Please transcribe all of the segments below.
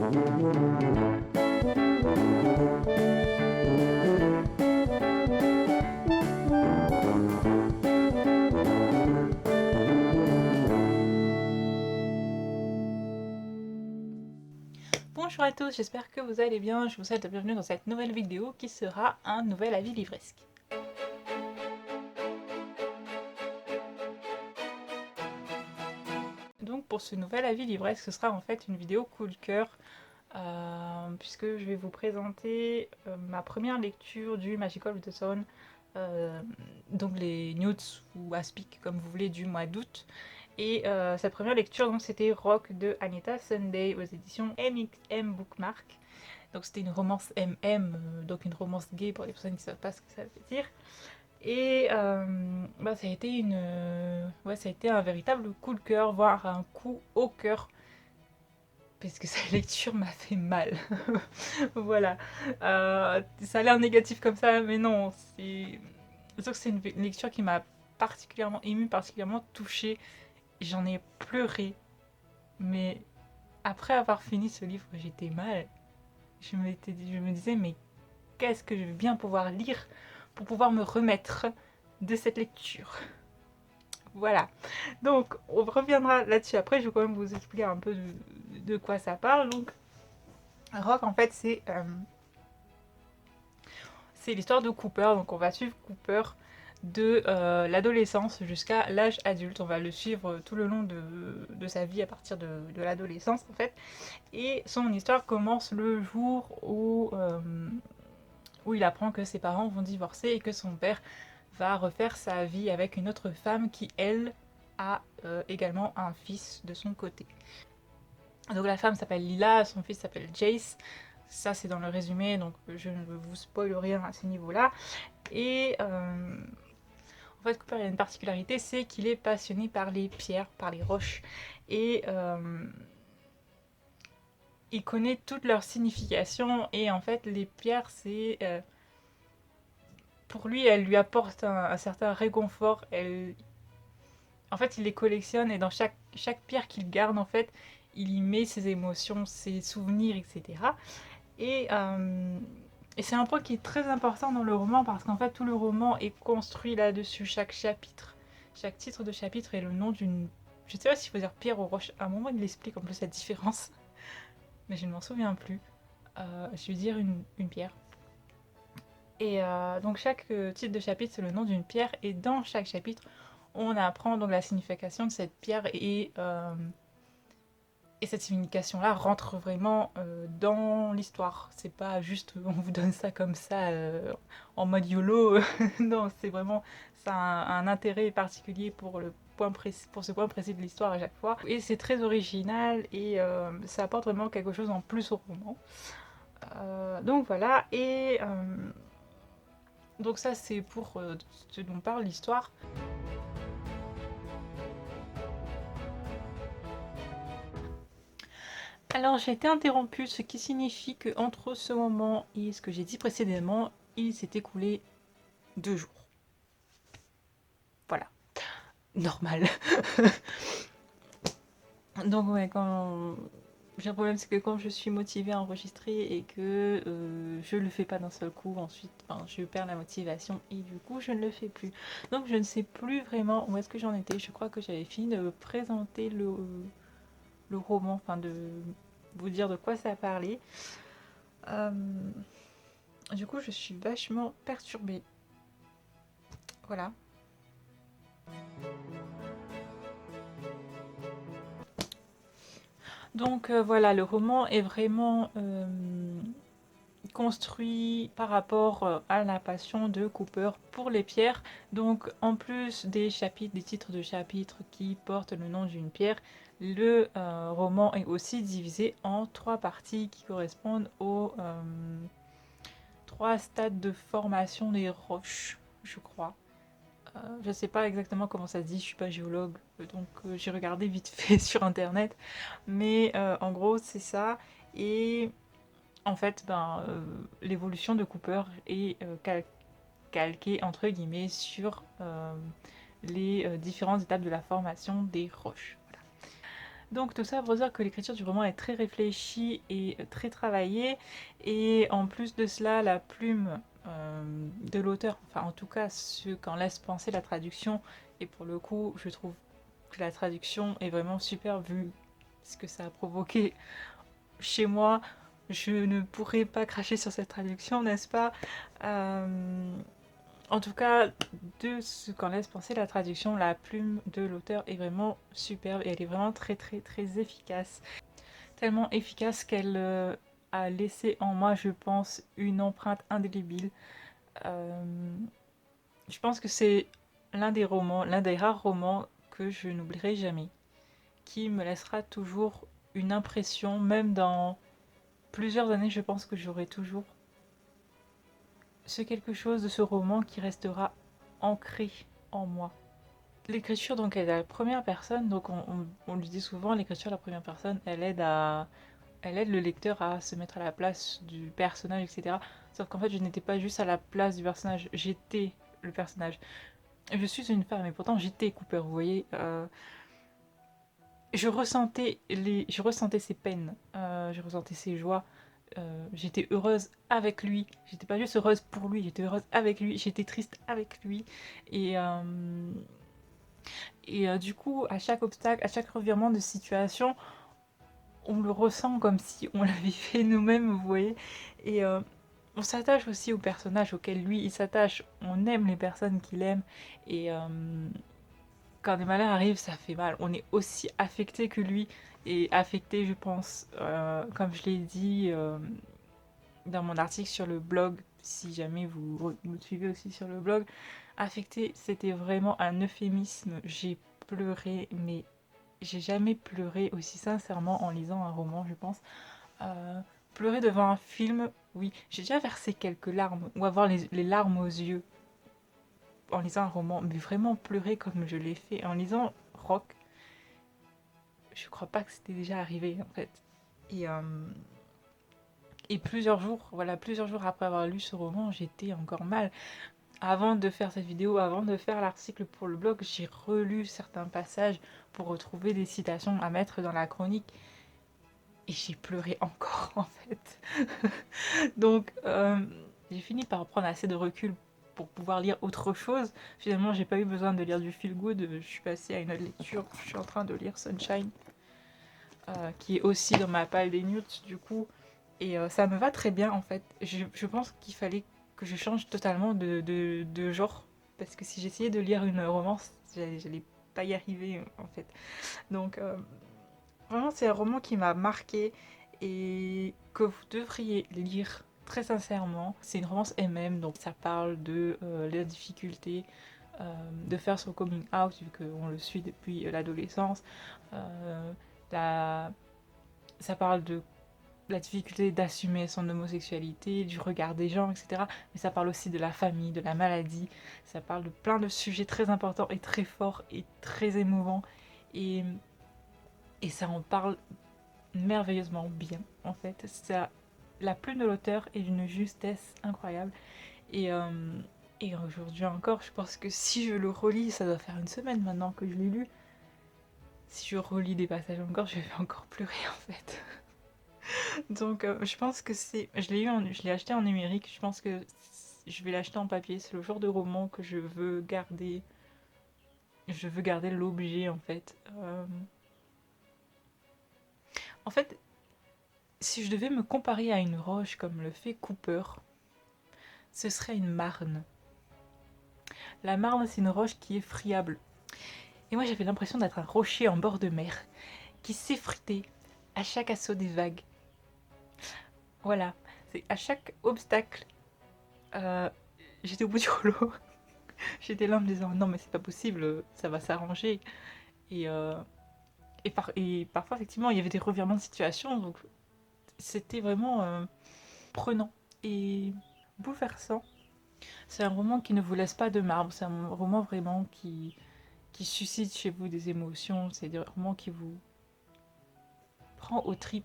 Bonjour à tous, j'espère que vous allez bien. Je vous souhaite la bienvenue dans cette nouvelle vidéo qui sera un nouvel avis livresque. Donc pour ce nouvel avis livresque, ce sera en fait une vidéo coup de cœur puisque je vais vous présenter ma première lecture du Magical of the Sun, donc les Newts ou Aspic comme vous voulez du mois d'août. Et sa première lecture c'était Rock de Anita Sunday aux éditions MXM Bookmark. Donc c'était une romance MM, donc une romance gay pour les personnes qui ne savent pas ce que ça veut dire. Et ça a été ça a été un véritable coup de cœur, voire un coup au cœur, parce que sa lecture m'a fait mal. Voilà. Ça a l'air négatif comme ça, mais non. C'est une lecture qui m'a particulièrement émue, particulièrement touchée. J'en ai pleuré, mais après avoir fini ce livre, j'étais mal. Je me disais, mais qu'est-ce que je vais bien pouvoir lire pour pouvoir me remettre de cette lecture. Voilà. Donc, on reviendra là-dessus après. Je vais quand même vous expliquer un peu de quoi ça parle. Donc, Rock, en fait, c'est l'histoire de Cooper. Donc, on va suivre Cooper de l'adolescence jusqu'à l'âge adulte. On va le suivre tout le long de sa vie à partir de l'adolescence, en fait. Et son histoire commence le jour où il apprend que ses parents vont divorcer et que son père va refaire sa vie avec une autre femme qui, elle, a également un fils de son côté. Donc la femme s'appelle Lila, son fils s'appelle Jace. Ça, c'est dans le résumé, donc je ne vous spoil rien à ce niveau-là. Et en fait, Cooper a une particularité, c'est qu'il est passionné par les pierres, par les roches. Et il connaît toutes leurs significations. Et en fait, les pierres, c'est... pour lui, elles lui apportent un certain réconfort. En fait, il les collectionne et dans chaque pierre qu'il garde, en fait, il y met ses émotions, ses souvenirs, etc. Et, euh, et c'est un point qui est très important dans le roman parce qu'en fait, tout le roman est construit là-dessus, chaque chapitre. Chaque titre de chapitre est le nom d'une... Je ne sais pas s'il faut dire pierre ou roche. À un moment, il explique en plus la différence, mais je ne m'en souviens plus. Je vais dire une pierre. Et donc chaque titre de chapitre, c'est le nom d'une pierre. Et dans chaque chapitre, on apprend donc la signification de cette pierre et cette signification-là rentre vraiment dans l'histoire. C'est pas juste on vous donne ça comme ça en mode YOLO. Non, c'est vraiment ça a un intérêt particulier pour pour ce point précis de l'histoire à chaque fois. Et c'est très original et ça apporte vraiment quelque chose en plus au roman. Donc voilà, et donc ça c'est pour ce dont parle l'histoire. Alors j'ai été interrompue, ce qui signifie que entre ce moment et ce que j'ai dit précédemment, il s'est écoulé 2 jours. Voilà, normal. Donc ouais, quand j'ai un problème, c'est que quand je suis motivée à enregistrer et que je le fais pas d'un seul coup, ensuite je perds la motivation et du coup je ne le fais plus. Donc je ne sais plus vraiment où est-ce que j'en étais. Je crois que j'avais fini de présenter le roman, enfin de vous dire de quoi ça parlait. Euh, du coup je suis vachement perturbée. Voilà. Donc voilà, le roman est vraiment construit par rapport à la passion de Cooper pour les pierres. Donc en plus des chapitres, des titres de chapitres qui portent le nom d'une pierre, le roman est aussi divisé en 3 parties qui correspondent aux 3 stades de formation des roches, je crois. Je sais pas exactement comment ça se dit, je suis pas géologue, donc j'ai regardé vite fait sur internet, mais en gros c'est ça. Et en fait, l'évolution de Cooper est calquée entre guillemets sur les différentes étapes de la formation des roches. Voilà. Donc tout ça pour dire que l'écriture du roman est très réfléchie et très travaillée. Et en plus de cela, la plume de l'auteur, enfin en tout cas ce qu'en laisse penser la traduction, et pour le coup je trouve que la traduction est vraiment super vu ce que ça a provoqué chez moi. Je ne pourrais pas cracher sur cette traduction, n'est-ce pas? Euh, En tout cas, de ce qu'en laisse penser la traduction, la plume de l'auteur est vraiment superbe et elle est vraiment très très très efficace. Tellement efficace qu'elle a laissé en moi, je pense, une empreinte indélébile. Euh, je pense que c'est l'un des rares romans que je n'oublierai jamais, qui me laissera toujours une impression, même dans plusieurs années, je pense que j'aurai toujours ce quelque chose de ce roman qui restera ancré en moi. L'écriture donc est à la première personne, donc on lui dit souvent l'écriture à la première personne, elle aide le lecteur à se mettre à la place du personnage, etc. Sauf qu'en fait je n'étais pas juste à la place du personnage, j'étais le personnage. Je suis une femme et pourtant j'étais Cooper, vous voyez. Je ressentais ses peines, je ressentais ses joies. J'étais heureuse avec lui, j'étais pas juste heureuse pour lui, j'étais heureuse avec lui, j'étais triste avec lui. Et, euh, du coup, à chaque obstacle, à chaque revirement de situation, on le ressent comme si on l'avait fait nous-mêmes, vous voyez. Et on s'attache aussi aux personnages auxquels lui il s'attache. On aime les personnes qu'il aime. Et quand des malheurs arrivent, ça fait mal. On est aussi affecté que lui. Et affecté, je pense, comme je l'ai dit dans mon article sur le blog, si jamais vous me suivez aussi sur le blog, affecté, c'était vraiment un euphémisme. J'ai pleuré, mais j'ai jamais pleuré aussi sincèrement en lisant un roman, je pense. Euh, Pleurer devant un film, oui, j'ai déjà versé quelques larmes, ou avoir les larmes aux yeux en lisant un roman, mais vraiment pleurer comme je l'ai fait en lisant Rock, je crois pas que c'était déjà arrivé en fait. Et, euh, et plusieurs jours après avoir lu ce roman, j'étais encore mal. Avant de faire cette vidéo, avant de faire l'article pour le blog, j'ai relu certains passages pour retrouver des citations à mettre dans la chronique. Et j'ai pleuré encore en fait. Donc j'ai fini par prendre assez de recul pour pouvoir lire autre chose. Finalement, j'ai pas eu besoin de lire du feel good. Je suis passée à une autre lecture. Je suis en train de lire Sunshine, qui est aussi dans ma pile des news du coup. Et ça me va très bien en fait. Je pense qu'il fallait que je change totalement de genre. Parce que si j'essayais de lire une romance, j'allais pas y arriver en fait. Donc vraiment, c'est un roman qui m'a marqué et que vous devriez lire très sincèrement. C'est une romance MM, donc ça parle de la difficulté de faire son coming out, vu qu'on le suit depuis l'adolescence. Euh, la... Ça parle de la difficulté d'assumer son homosexualité, du regard des gens, etc. Mais ça parle aussi de la famille, de la maladie. Ça parle de plein de sujets très importants et très forts et très émouvants. Et, et ça en parle merveilleusement bien en fait. Ça, la plume de l'auteur est d'une justesse incroyable. Et, euh, et aujourd'hui encore, je pense que si je le relis, ça doit faire une semaine maintenant que je l'ai lu. Si je relis des passages encore, je vais encore pleurer en fait. Donc je pense que c'est. Je l'ai acheté en numérique. Je pense que je vais l'acheter en papier. C'est le genre de roman que je veux garder. Je veux garder l'objet en fait. En fait, si je devais me comparer à une roche comme le fait Cooper, ce serait une marne. La marne, c'est une roche qui est friable. Et moi, j'avais l'impression d'être un rocher en bord de mer, qui s'effritait à chaque assaut des vagues. Voilà, c'est à chaque obstacle, euh, j'étais au bout du rouleau. J'étais là en me disant non mais c'est pas possible, ça va s'arranger. Et, et parfois effectivement il y avait des revirements de situation, donc c'était vraiment prenant et bouleversant. C'est un roman qui ne vous laisse pas de marbre, c'est un roman vraiment qui suscite chez vous des émotions, c'est un roman qui vous prend aux tripes.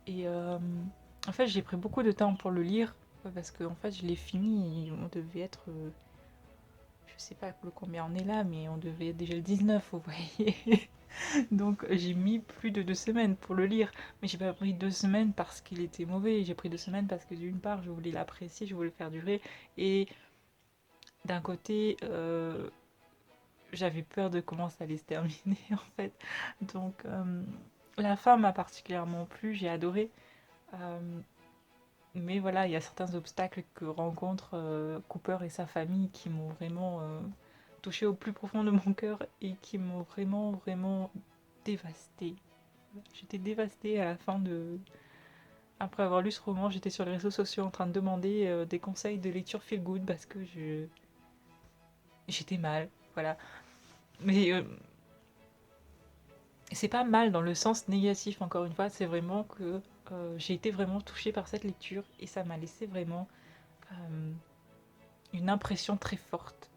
Et en fait, j'ai pris beaucoup de temps pour le lire parce que en fait, je l'ai fini et on devait être. Je sais pas le combien on est là, mais on devait être déjà le 19, vous voyez. Donc j'ai mis plus de 2 semaines pour le lire. Mais j'ai pas pris 2 semaines parce qu'il était mauvais. J'ai pris 2 semaines parce que d'une part, je voulais l'apprécier, je voulais le faire durer. Et d'un côté, j'avais peur de comment ça allait se terminer en fait. Donc la fin m'a particulièrement plu, j'ai adoré. Euh, mais voilà, il y a certains obstacles que rencontrent Cooper et sa famille qui m'ont vraiment touché au plus profond de mon cœur et qui m'ont vraiment, vraiment dévastée. J'étais dévastée à la fin de... Après avoir lu ce roman, j'étais sur les réseaux sociaux en train de demander des conseils de lecture feel good parce que j'étais mal, voilà. Mais c'est pas mal dans le sens négatif, encore une fois, c'est vraiment que j'ai été vraiment touchée par cette lecture et ça m'a laissé vraiment euh, une impression très forte.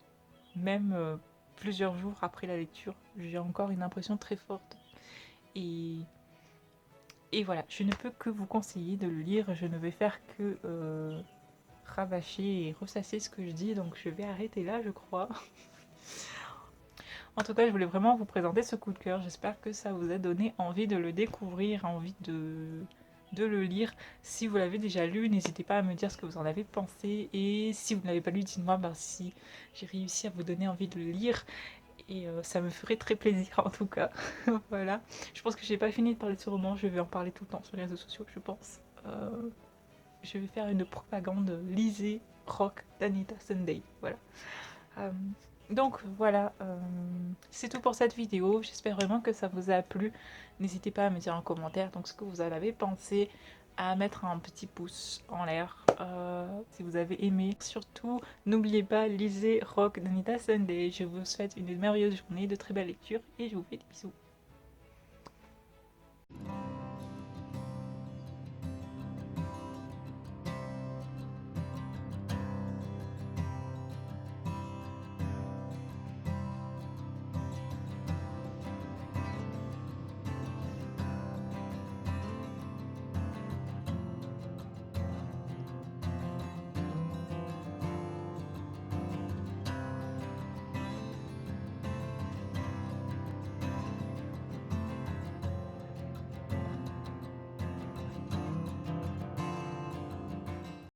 Même plusieurs jours après la lecture, j'ai encore une impression très forte. Et, et voilà, je ne peux que vous conseiller de le lire, je ne vais faire que rabâcher et ressasser ce que je dis, donc je vais arrêter là, je crois. En tout cas, je voulais vraiment vous présenter ce coup de cœur. J'espère que ça vous a donné envie de le découvrir, envie de le lire. Si vous l'avez déjà lu, n'hésitez pas à me dire ce que vous en avez pensé. Et si vous ne l'avez pas lu, dites-moi si j'ai réussi à vous donner envie de le lire. Et ça me ferait très plaisir en tout cas. Voilà. Je pense que j'ai pas fini de parler de ce roman. Je vais en parler tout le temps sur les réseaux sociaux, je pense. Je vais faire une propagande. Lisez Rock d'Anita Sunday. Voilà. Euh, donc voilà, c'est tout pour cette vidéo. J'espère vraiment que ça vous a plu. N'hésitez pas à me dire en commentaire donc ce que vous en avez pensé, à mettre un petit pouce en l'air si vous avez aimé. Surtout, n'oubliez pas, lisez Rock d'Anita Sunday. Je vous souhaite une merveilleuse journée, de très belles lectures et je vous fais des bisous.